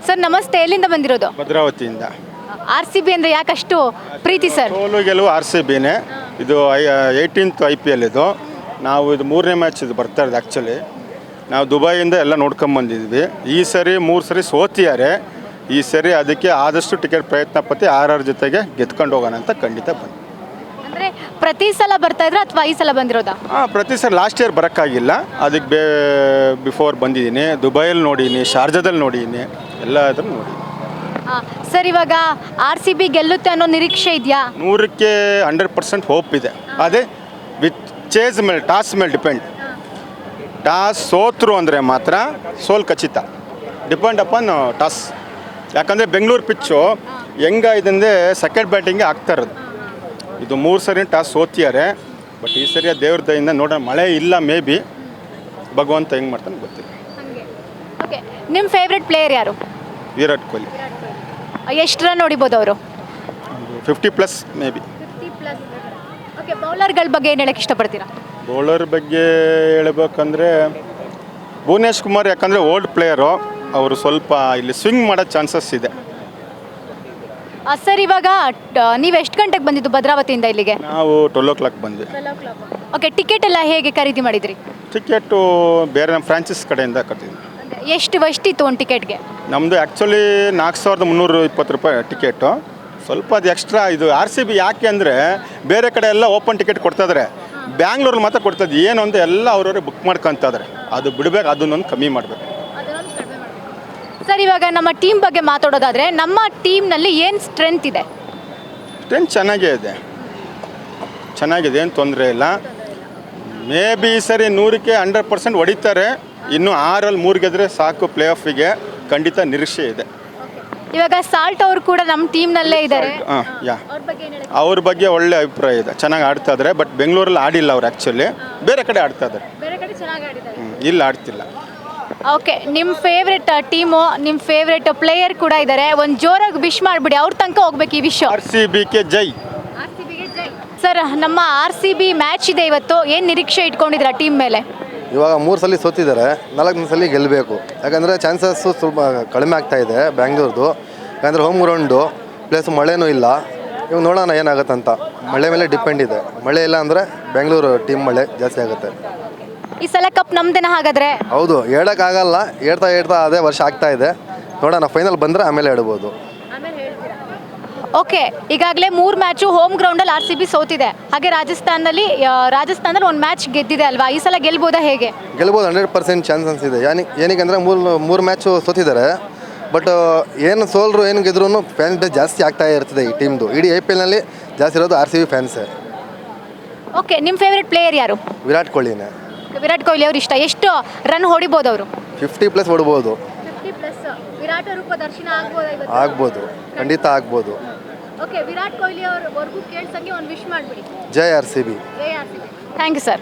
Sir ನಮಸ್ತೆ, ಎಲ್ಲಿಂದ ಬಂದಿರೋದು? ಭದ್ರಾವತಿಯಿಂದ. RCB ಅಂದರೆ ಯಾಕಷ್ಟು ಪ್ರೀತಿ ಸರ್? ಸೋಲು ಗೆಲುವು RCBನೇ. ಇದು 18th IPL ಇದು. ನಾವು ಇದು 3ನೇ ಮ್ಯಾಚ್ ಇದು ಬರ್ತಾ ಇರೋದು. ಆ್ಯಕ್ಚುಲಿ ನಾವು ದುಬೈಯಿಂದ ಎಲ್ಲ ನೋಡ್ಕೊಂಬಂದಿದ್ವಿ. ಈ ಸರಿ 3 ಸರಿ ಸೋತಿದ್ದಾರೆ. ಈ ಸರಿ ಅದಕ್ಕೆ ಆದಷ್ಟು ಟಿಕೆಟ್ ಪ್ರಯತ್ನ ಪಟ್ಟು RR ಜೊತೆಗೆ ಗೆದ್ಕೊಂಡು ಹೋಗೋಣ ಅಂತ ಖಂಡಿತ ಬಂದು. ಅಂದರೆ ಪ್ರತಿ ಸಲ ಬರ್ತಾ ಇದ್ರೆ ಅಥವಾ ಈ ಸಲ ಬಂದಿರೋದಾ? ಪ್ರತಿ ಸರಿ ಲಾಸ್ಟ್ ಇಯರ್ ಬರೋಕ್ಕಾಗಿಲ್ಲ, ಅದಕ್ಕೆ ಬಿಫೋರ್ ಬಂದಿದ್ದೀನಿ. ದುಬೈಯಲ್ಲಿ ನೋಡೀನಿ, ಶಾರ್ಜಾದಲ್ಲಿ ನೋಡೀನಿ, ಎಲ್ಲ ಅದ್ರೂ ನೋಡಿ. ಸರ್ ಇವಾಗ RCB ಗೆಲ್ಲುತ್ತೆ ಅನ್ನೋ ನಿರೀಕ್ಷೆ ಇದೆಯಾ? 100ಕ್ಕೆ 100% ಹೋಪ್ ಇದೆ. ಅದೇ ವಿತ್ ಚೇಸ್ ಮೇಲೆ, ಟಾಸ್ ಮೇಲೆ ಡಿಪೆಂಡ್. ಟಾಸ್ ಸೋತರು ಅಂದರೆ ಮಾತ್ರ ಸೋಲ್ ಖಚಿತ. Depend upon toss. ಯಾಕಂದರೆ ಬೆಂಗಳೂರು ಪಿಚ್ಚು ಹೆಂಗಾಯ್ದಂದರೆ ಸೆಕೆಂಡ್ ಬ್ಯಾಟಿಂಗ್ಗೆ ಆಗ್ತಾ ಇರೋದು. ಇದು 3 ಸರಿ ಟಾಸ್ ಸೋತಿದ್ದಾರೆ. ಬಟ್ ಈ ಸರಿ ದೇವ್ರ ದಯಿಂದ ನೋಡೋಣ. ಮಳೆ ಇಲ್ಲ, ಮೇ ಬಿ ಭಗವಂತ ಹೆಂಗೆ ಮಾಡ್ತಾನೆ ಗೊತ್ತಿಲ್ಲ. ಓಕೆ, ನಿಮ್ಮ ಫೇವ್ರೆಟ್ ಪ್ಲೇಯರ್ ಯಾರು? ವಿರಾಟ್ ಕೊಹ್ಲಿ. ಎಷ್ಟು ರನ್ ಹೊಡಿಬೋದು ಅವರು? 50+ ಮೇ ಬಿ. ಓಕೆ, ಬೌಲರ್ಗಳ ಬಗ್ಗೆ ಏನು ಹೇಳಕ್ಕೆ ಇಷ್ಟಪಡ್ತೀರಾ? ಬೌಲರ್ ಬಗ್ಗೆ ಹೇಳ್ಬೇಕಂದ್ರೆ ಭುವನೇಶ್ ಕುಮಾರ್, ಯಾಕಂದರೆ ಓಲ್ಡ್ ಪ್ಲೇಯರು, ಅವರು ಸ್ವಲ್ಪ ಇಲ್ಲಿ ಸ್ವಿಂಗ್ ಮಾಡೋ ಚಾನ್ಸಸ್ ಇದೆ. ಸರ್ ಇವಾಗ ನೀವು ಎಷ್ಟು ಗಂಟೆಗೆ ಬಂದಿದ್ದು ಭದ್ರಾವತಿಯಿಂದ ಇಲ್ಲಿಗೆ? ನಾವು 12 o'clock ಬಂದ್ವಿ. ಓಕೆ, ಟಿಕೆಟ್ ಎಲ್ಲ ಹೇಗೆ ಖರೀದಿ ಮಾಡಿದ್ರಿ? ಟಿಕೆಟು ಬೇರೆ ನಮ್ಮ ಫ್ರಾಂಚೈಸ್ ಕಡೆಯಿಂದ ಕಟ್ಟಿದ್ವಿ. ಎಷ್ಟಿತ್ತು ಒಂದು ಟಿಕೆಟ್ಗೆ? ನಮ್ಮದು ಆ್ಯಕ್ಚುಲಿ 4,320 ರೂಪಾಯಿ ಟಿಕೆಟು. ಸ್ವಲ್ಪ ಅದು ಎಕ್ಸ್ಟ್ರಾ. ಇದು RCB ಯಾಕೆ ಅಂದರೆ ಬೇರೆ ಕಡೆ ಎಲ್ಲ ಓಪನ್ ಟಿಕೆಟ್ ಕೊಡ್ತಾಯಿದ್ದಾರೆ, ಬ್ಯಾಂಗ್ಳೂರಲ್ಲಿ ಮಾತ್ರ ಕೊಡ್ತಾಯಿದ್ದು. ಏನು ಅಂತ ಎಲ್ಲ ಅವ್ರವ್ರೆ ಬುಕ್ ಮಾಡ್ಕೊತಿದ್ದಾರೆ. ಅದು ಬಿಡಬೇಕು, ಅದನ್ನೊಂದು ಕಮ್ಮಿ ಮಾಡಬೇಕು. ಸರ್ ಇವಾಗ ನಮ್ಮ ಟೀಮ್ ಬಗ್ಗೆ ಮಾತಾಡೋದಾದರೆ, ನಮ್ಮ ಟೀಮ್ನಲ್ಲಿ ಏನು ಸ್ಟ್ರೆಂತ್ ಇದೆ? ಸ್ಟ್ರೆಂತ್ ಚೆನ್ನಾಗಿದೆ, ಏನು ತೊಂದರೆ ಇಲ್ಲ. ಮೇ ಬಿ ಈ ಸರಿ 100ಕ್ಕೆ 100% ಹೊಡಿತಾರೆ. ಇನ್ನು 6ರಲ್ಲಿ 3 ಗೆದ್ರೆ ಸಾಕು ಪ್ಲೇ ಆಫಿಗೆ, ಖಂಡಿತ ನಿರೀಕ್ಷೆ ಇದೆ. ಇವಾಗ ಸಾಲ್ಟ್ ಅವರು ಕೂಡ ನಮ್ಮ ಟೀಮ್ನಲ್ಲೇ ಇದ್ದಾರೆ. ಅವ್ರ ಬಗ್ಗೆ ಒಳ್ಳೆ ಅಭಿಪ್ರಾಯ ಇದೆ, ಚೆನ್ನಾಗಿ ಆಡ್ತಾ ಇದ್ದಾರೆ. ಬಟ್ ಬೆಂಗಳೂರಲ್ಲಿ ಆಡಿಲ್ಲ ಅವ್ರು. ಆ್ಯಕ್ಚುಲಿ ಬೇರೆ ಕಡೆ ಆಡ್ತಾ ಇದ್ದಾರೆ, ಇಲ್ಲಿ ಆಡ್ತಿಲ್ಲ. ಓಕೆ, ನಿಮ್ಮ ಫೇವ್ರೆಟ್ ಟೀಮು, ನಿಮ್ಮ ಫೇವ್ರೆಟ್ ಪ್ಲೇಯರ್ ಕೂಡ ಇದ್ದಾರೆ. ಒಂದು ಜೋರಾಗಿ ವಿಶ್ ಮಾಡಿಬಿಡಿ, ಅವ್ರ ತನಕ ಹೋಗ್ಬೇಕು ಈ ವಿಶ್. RCBಗೆ ಜೈ. ಸರ್ ನಮ್ಮ RCB ಮ್ಯಾಚ್ ಇದೆ ಇವತ್ತು, ಏನು ನಿರೀಕ್ಷೆ ಇಟ್ಕೊಂಡಿದ್ದೀರಾ ಟೀಮ್ ಮೇಲೆ? ಇವಾಗ 3 ಸಲ ಸೋತಿದ್ದಾರೆ, 4ನೇ ಸಲ ಗೆಲ್ಲಬೇಕು. ಯಾಕಂದರೆ ಚಾನ್ಸಸ್ಸು ಸ್ವಲ್ಪ ಕಡಿಮೆ ಆಗ್ತಾ ಇದೆ ಬ್ಯಾಂಗ್ಳೂರ್ದು. ಯಾಕಂದರೆ ಹೋಮ್ ಗ್ರೌಂಡು ಪ್ಲೇಸ್, ಮಳೆನೂ ಇಲ್ಲ. ಇವಾಗ ನೋಡೋಣ ಏನಾಗುತ್ತಂತ. ಮಳೆ ಮೇಲೆ ಡಿಪೆಂಡ್ ಇದೆ. ಮಳೆ ಇಲ್ಲ ಅಂದರೆ ಬೆಂಗಳೂರು ಟೀಮ್ ಮಳೆ ಜಾಸ್ತಿ ಆಗುತ್ತೆ. ಈ ಸಲ ಕಪ್ ನಮ್ದೇನ ಹಾಗಾದರೆ? ಹೌದು, ಹೇಳೋಕ್ಕಾಗಲ್ಲ. ಹೇಳ್ತಾ ಅದೇ ವರ್ಷ ಆಗ್ತಾ ಇದೆ. ನೋಡೋಣ, ಫೈನಲ್ ಬಂದರೆ ಆಮೇಲೆ ಹೇಳ್ಬೋದು. ಓಕೆ, ಈಗಾಗಲೇ 3 ಮ್ಯಾಚು ಹೋಮ್ ಗ್ರೌಂಡಲ್ಲಿ RCB ಸೋತಿದೆ. ಹಾಗೆ ರಾಜಸ್ಥಾನದಲ್ಲಿ ಒಂದು ಮ್ಯಾಚ್ ಗೆದ್ದಿದೆ ಅಲ್ವಾ? ಈ ಸಲ ಗೆಲ್ಬೋದಾ ಹೇಗೆ? ಗೆಲ್ಬೋದು, 100% ಚಾನ್ಸಸ್ ಇದೆ. ಏನಕ್ಕೆ ಮೂರು ಮ್ಯಾಚು ಸೋತಿದ್ದಾರೆ. ಬಟ್ ಏನು ಸೋಲ್ರು ಏನು ಗೆದ್ರೂ ಫ್ಯಾನ್ ಬೇಸ್ ಜಾಸ್ತಿ ಆಗ್ತಾ ಇರ್ತದೆ ಈ ಟೀಮ್ದು. ಇಡೀ IPLನಲ್ಲಿ ಜಾಸ್ತಿ ಇರೋದು RCB ಫ್ಯಾನ್ಸೇ. ಓಕೆ, ನಿಮ್ಮ ಫೇವ್ರೆಟ್ ಪ್ಲೇಯರ್ ಯಾರು? ವಿರಾಟ್ ಕೊಹ್ಲಿನೇ. ವಿರಾಟ್ ಕೊಹ್ಲಿ ಅವ್ರು ಇಷ್ಟ. ಎಷ್ಟು ರನ್ ಹೊಡಿಬೋದು ಅವರು? 50+ ಹೊಡ್ಬೋದು. ವಿರಾಟ್ ರೂಪ ದರ್ಶನ ಆಗ್ಬೋದು, ಖಂಡಿತ ಆಗ್ಬೋದು. ಓಕೆ, ವಿರಾಟ್ ಕೊಹ್ಲಿ ಅವ್ರವರೆಗೂ ಕೇಳ್ಸಂಗೆ ಒಂದು ವಿಶ್ ಮಾಡಿಬಿಡಿ. ಜೈ RCB. Thank you sir.